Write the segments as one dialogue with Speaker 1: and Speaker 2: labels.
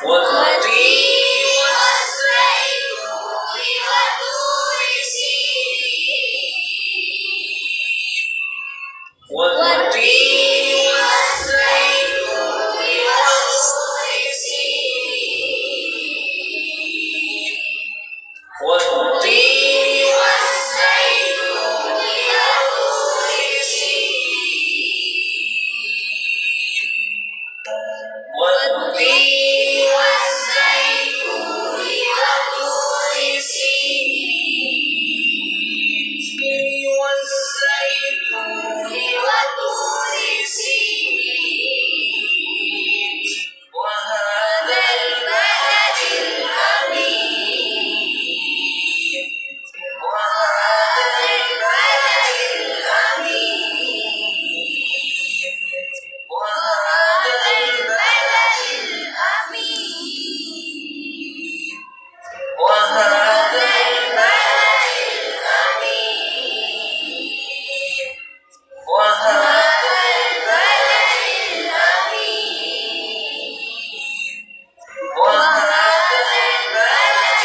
Speaker 1: والتين والزيتون وطور سينين والتين والزيتون وطور سينين والتين والزيتون وطور سينين والتين والزيتون وطور سينين والزيتون وطور سينين وهذا البلد الأمين وهذا البلد الأمين وهذا البلد الأمين وهذا البلد الأمين وهذا البلد الأمين وهذا البلد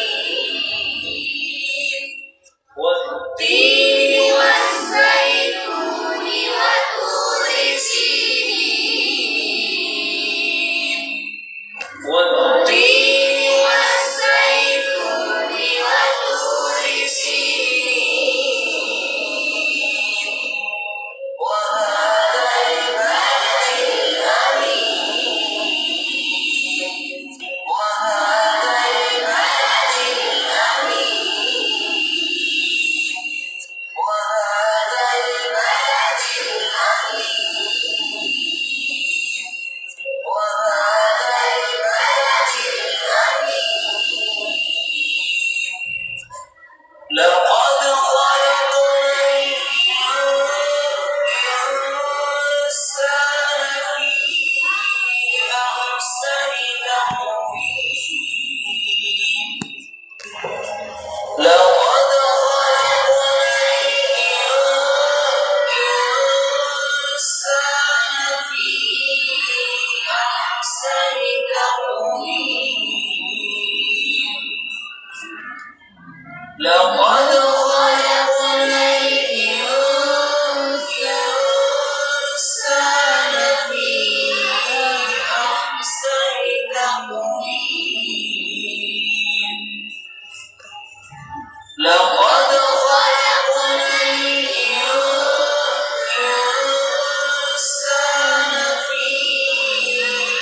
Speaker 1: الأمين والتين والزيتون وطور سينين والتين والزيتون وطور سينين وهذا البلد الأمين وهذا البلد الأمين وهذا البلد الأمين وهذا البلد الأمين لقد خلقنا الإنسان في أحسن تقويم لقد خلقنا الإنسان في أحسن تقويم لقد خلقنا الإنسان في أحسن تقويم لقد خلقنا الإنسان في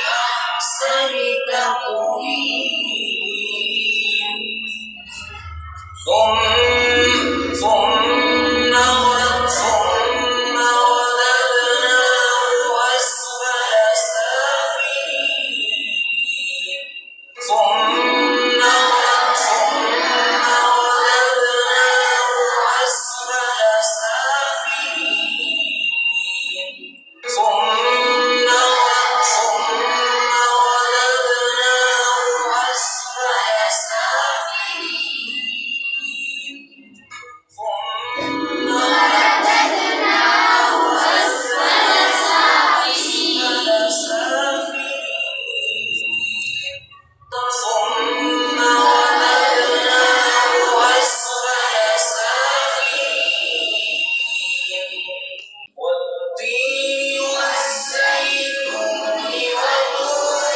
Speaker 1: أحسن تقويم ثم رددناه أسفل سافلين ثم رددناه أسفل سافلين ثم رددناه أسفل سافلين ثم رددناه أسفل سافلين ثم رددناه أسفل سافلين والتين والزيتون وطور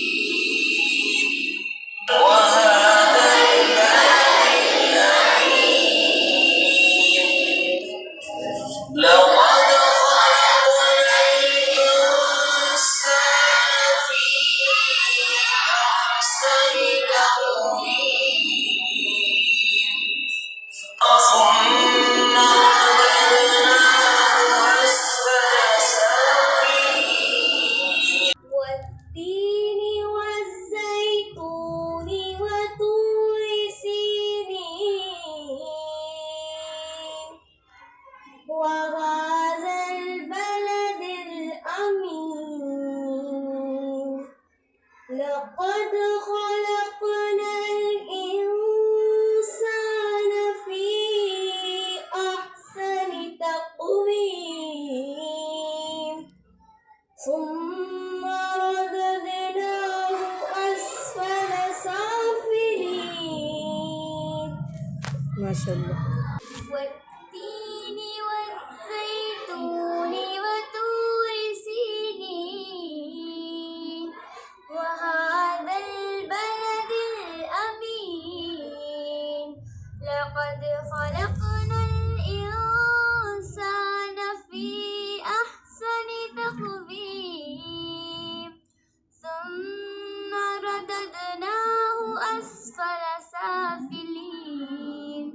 Speaker 1: سينين وهذا البلد الأمين لقد خلقنا الإنسان في أحسن تقويم ثم رددناه أسفل سافلين والتين والزيتون وطور سينين وهذا البلد الأمين لقد خلقنا الإنسان في أحسن تقويم ثم
Speaker 2: ما شاء الله.
Speaker 1: والتين والزيتون وطور سينين وهذا البلد الأمين لقد خلقنا الإنسان في أحسن تقويم ثم رددناه أسفل سافلين